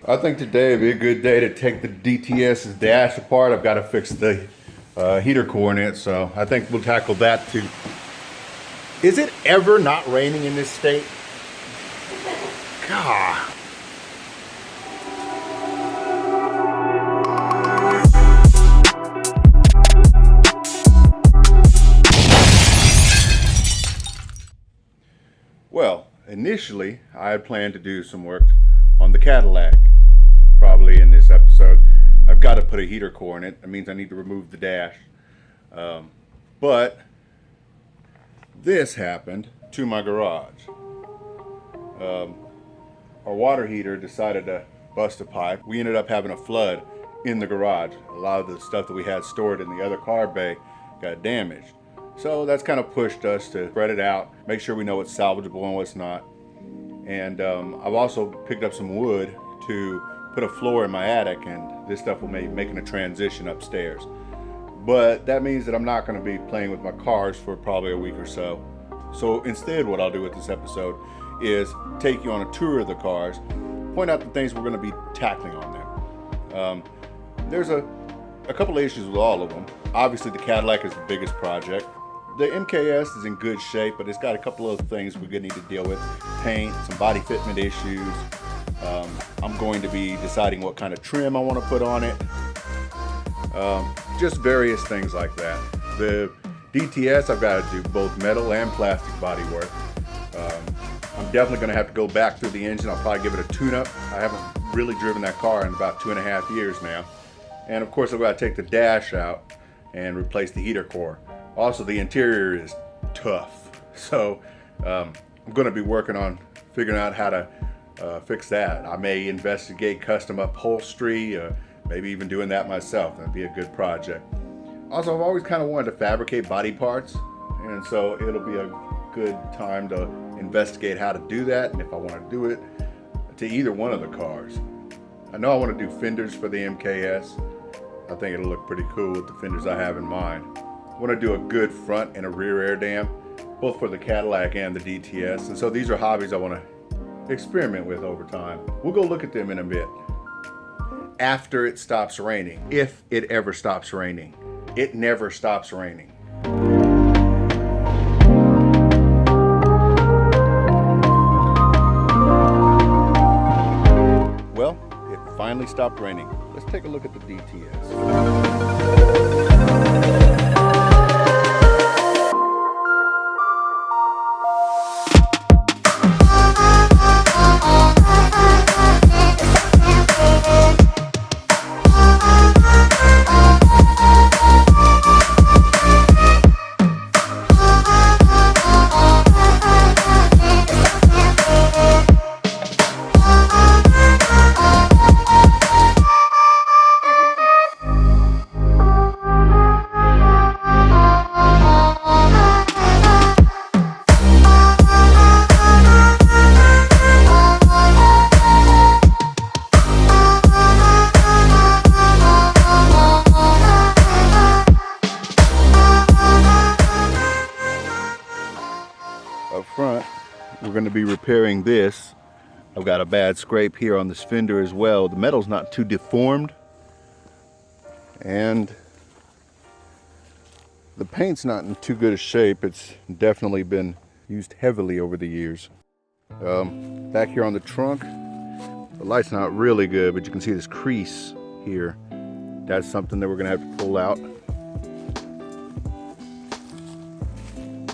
I think today would be a good day to take the DTS's dash apart. I've got to fix the heater core in it, so I think we'll tackle that too. Is it ever not raining in this state? God. Well, initially I had planned to do some work on the Cadillac. Probably in this episode. I've got to put a heater core in it. That means I need to remove the dash. But this happened to my garage. Our water heater decided to bust a pipe. We ended up having a flood in the garage. A lot of the stuff that we had stored in the other car bay got damaged. So that's kind of pushed us to spread it out, make sure we know what's salvageable and what's not. And I've also picked up some wood to put a floor in my attic, and this stuff will be making a transition upstairs. But that means that I'm not going to be playing with my cars for probably a week or so. So instead, what I'll do with this episode is take you on a tour of the cars, point out the things we're going to be tackling on them. There's a couple of issues with all of them. Obviously, the Cadillac is the biggest project. The MKS is in good shape, but it's got a couple of things we're going to need to deal with. Paint, some body fitment issues. I'm going to be deciding what kind of trim I want to put on it. Just various things like that. The DTS, I've got to do both metal and plastic body work. I'm definitely going to have to go back through the engine. I'll probably give it a tune-up. I haven't really driven that car in about 2.5 years now. And of course, I've got to take the dash out and replace the heater core. Also, the interior is tough. So I'm going to be working on figuring out how to fix that. I may investigate custom upholstery, maybe even doing that myself. That'd be a good project. Also, I've always kind of wanted to fabricate body parts, and so it'll be a good time to investigate how to do that, and if I want to do it to either one of the cars. I know I want to do fenders for the MKS. I think it'll look pretty cool with the fenders I have in mind. I want to do a good front and a rear air dam, both for the Cadillac and the DTS, and so these are hobbies I want to experiment with over time. We'll go look at them in a bit. After it stops raining, if it ever stops raining. It never stops raining. Well, it finally stopped raining. Let's take a look at the DTS. Up front, we're going to be repairing this. I've got a bad scrape here on this fender as well. The metal's not too deformed, and the paint's not in too good a shape. It's definitely been used heavily over the years. Back here on the trunk, the light's not really good, but you can see this crease here. That's something that we're going to have to pull out.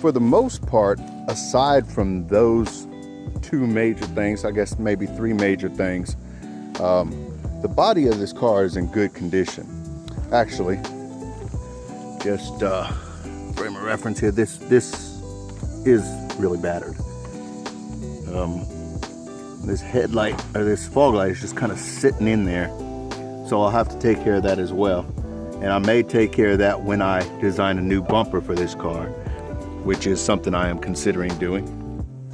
For the most part, aside from those two major things, I guess maybe three major things, the body of this car is in good condition. Actually, just frame of reference here, this is really battered. This headlight, or this fog light, is just kind of sitting in there. So I'll have to take care of that as well. And I may take care of that when I design a new bumper for this car, which is something I am considering doing.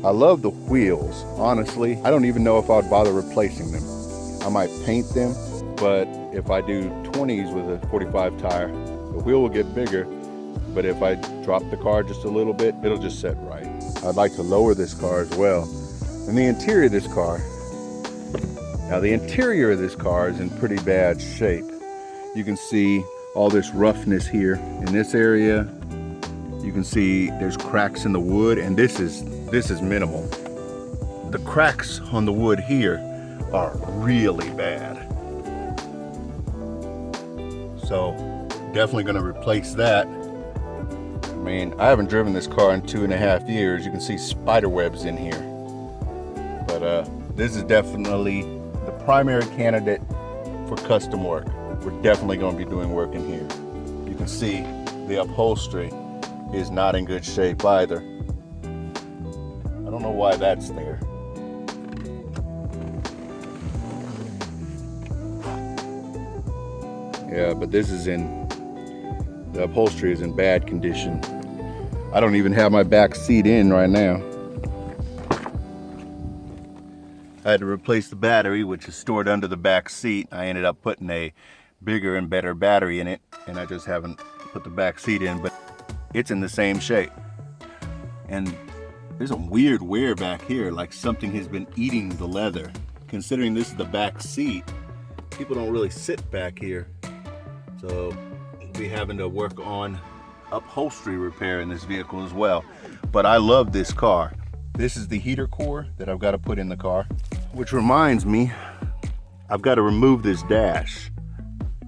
I love the wheels. Honestly, I don't even know if I'd bother replacing them. I might paint them, but if I do 20s with a 45 tire, the wheel will get bigger, but if I drop the car just a little bit, it'll just set right. I'd like to lower this car as well. And the interior of this car Now the interior of this car is in pretty bad shape. You can see all this roughness here in this area. You can see there's cracks in the wood, and this is minimal. The cracks on the wood here are really bad. So definitely gonna replace that. I mean, I haven't driven this car in 2.5 years. You can see spider webs in here. But this is definitely the primary candidate for custom work. We're definitely gonna be doing work in here. You can see the upholstery is not in good shape either. I don't know why that's there. Yeah, but the upholstery is in bad condition. I don't even have my back seat in right now. I had to replace the battery, which is stored under the back seat. I ended up putting a bigger and better battery in it, and I just haven't put the back seat in, but it's in the same shape. And there's a weird wear back here, like something has been eating the leather. Considering this is the back seat, people don't really sit back here. So we'll be having to work on upholstery repair in this vehicle as well. But I love this car. This is the heater core that I've got to put in the car, which reminds me, I've got to remove this dash.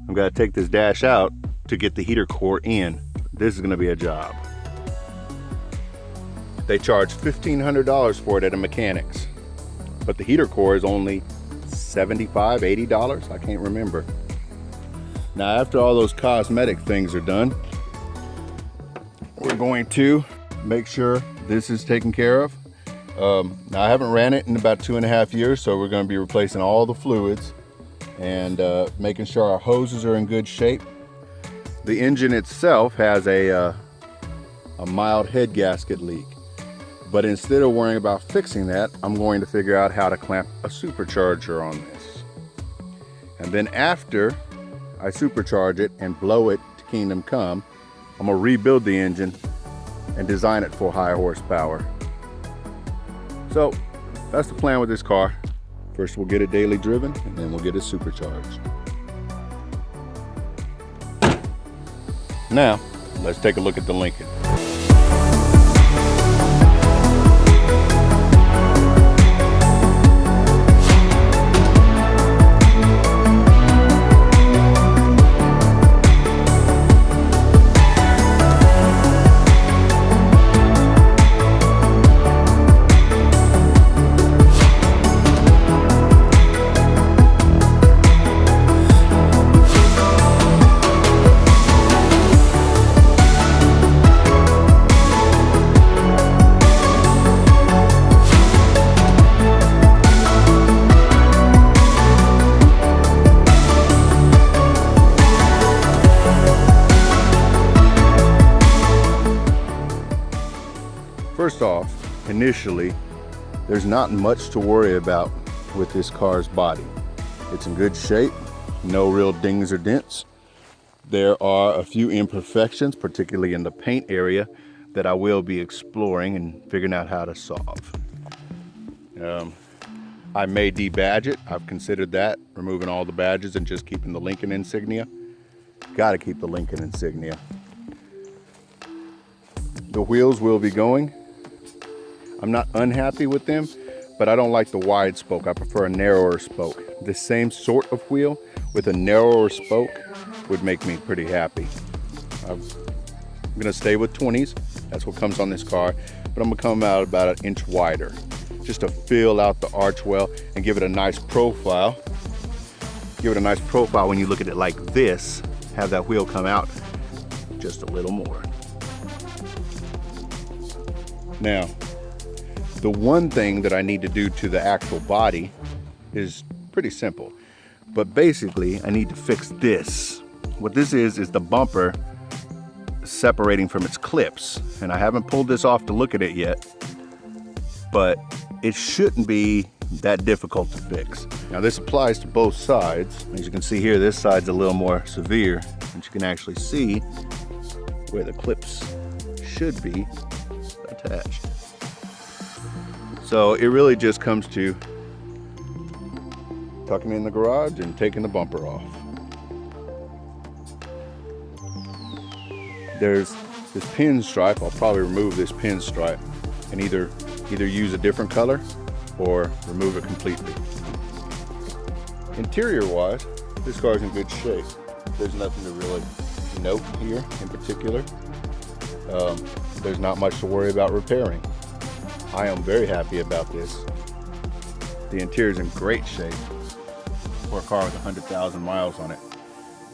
I've got to take this dash out to get the heater core in. This is going to be a job. They charge $1,500 for it at a mechanic's, but the heater core is only $75, $80. I can't remember. Now, after all those cosmetic things are done, we're going to make sure this is taken care of. Now, I haven't ran it in about 2.5 years, so we're going to be replacing all the fluids and making sure our hoses are in good shape. The engine itself has a mild head gasket leak, but instead of worrying about fixing that, I'm going to figure out how to clamp a supercharger on this. And then after I supercharge it and blow it to kingdom come, I'm gonna rebuild the engine and design it for high horsepower. So that's the plan with this car. First we'll get it daily driven, and then we'll get it supercharged. Now, let's take a look at the Lincoln. First off, initially, there's not much to worry about with this car's body. It's in good shape, no real dings or dents. There are a few imperfections, particularly in the paint area, that I will be exploring and figuring out how to solve. I may debadge it. I've considered that, removing all the badges and just keeping the Lincoln insignia. Gotta keep the Lincoln insignia. The wheels will be going. I'm not unhappy with them, but I don't like the wide spoke. I prefer a narrower spoke. The same sort of wheel with a narrower spoke would make me pretty happy. I'm gonna stay with 20s. That's what comes on this car, but I'm gonna come out about 1 inch wider just to fill out the arch well and give it a nice profile. Give it a nice profile when you look at it like this. Have that wheel come out just a little more. Now, the one thing that I need to do to the actual body is pretty simple, but basically I need to fix this. What this is the bumper separating from its clips, and I haven't pulled this off to look at it yet, but it shouldn't be that difficult to fix. Now this applies to both sides. As you can see here, this side's a little more severe, and you can actually see where the clips should be attached. So it really just comes to tucking it in the garage and taking the bumper off. There's this pinstripe. I'll probably remove this pinstripe and either use a different color or remove it completely. Interior wise, this car is in good shape. There's nothing to really note here in particular. There's not much to worry about repairing. I am very happy about this. The interior is in great shape for a car with 100,000 miles on it.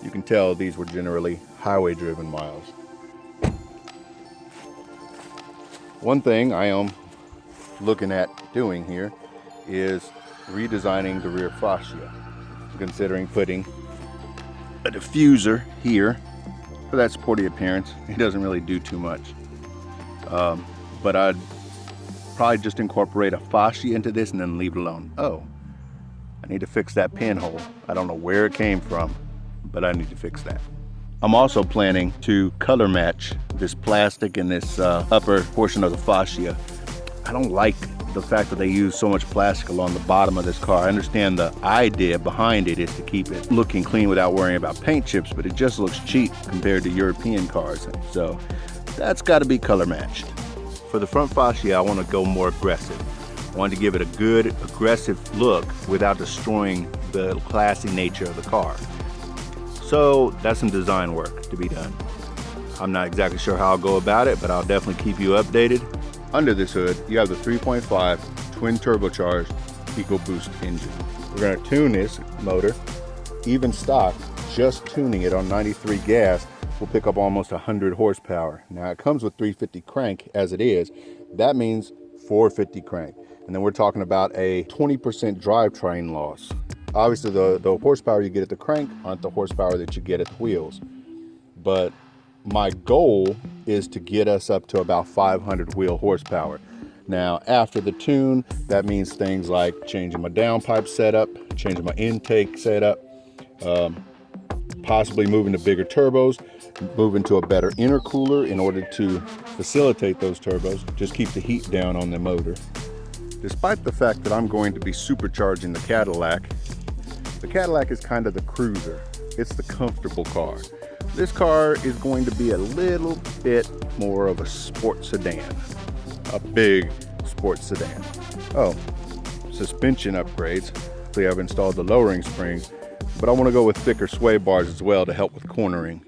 You can tell these were generally highway driven miles. One thing I am looking at doing here is redesigning the rear fascia. I'm considering putting a diffuser here for that sporty appearance. It doesn't really do too much. But I'd probably just incorporate a fascia into this and then leave it alone. Oh, I need to fix that pinhole. I don't know where it came from, but I need to fix that. I'm also planning to color match this plastic and this upper portion of the fascia. I don't like the fact that they use so much plastic along the bottom of this car. I understand the idea behind it is to keep it looking clean without worrying about paint chips, but it just looks cheap compared to European cars. So that's got to be color matched. For the front fascia, I want to go more aggressive. I want to give it a good aggressive look without destroying the classy nature of the car. So that's some design work to be done. I'm not exactly sure how I'll go about it, but I'll definitely keep you updated. Under this hood, you have the 3.5 twin turbocharged EcoBoost engine. We're going to tune this motor, even stock, just tuning it on 93 gas will pick up almost 100 horsepower. Now it comes with 350 crank as it is. That means 450 crank. And then we're talking about a 20% drivetrain loss. Obviously the horsepower you get at the crank aren't the horsepower that you get at the wheels. But my goal is to get us up to about 500 wheel horsepower. Now, after the tune, that means things like changing my downpipe setup, changing my intake setup, possibly moving to bigger turbos, moving to a better intercooler in order to facilitate those turbos, just keep the heat down on the motor. Despite the fact that I'm going to be supercharging the Cadillac is kind of the cruiser. It's the comfortable car. This car is going to be a little bit more of a sports sedan, a big sports sedan. Oh, suspension upgrades. I've installed the lowering springs, but I want to go with thicker sway bars as well to help with cornering.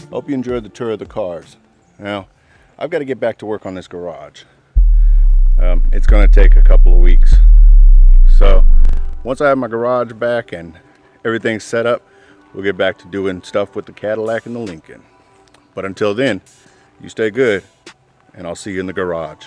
Hope you enjoyed the tour of the cars. Now, I've got to get back to work on this garage. It's going to take a couple of weeks. So once I have my garage back and everything's set up, we'll get back to doing stuff with the Cadillac and the Lincoln. But until then, you stay good, and I'll see you in the garage.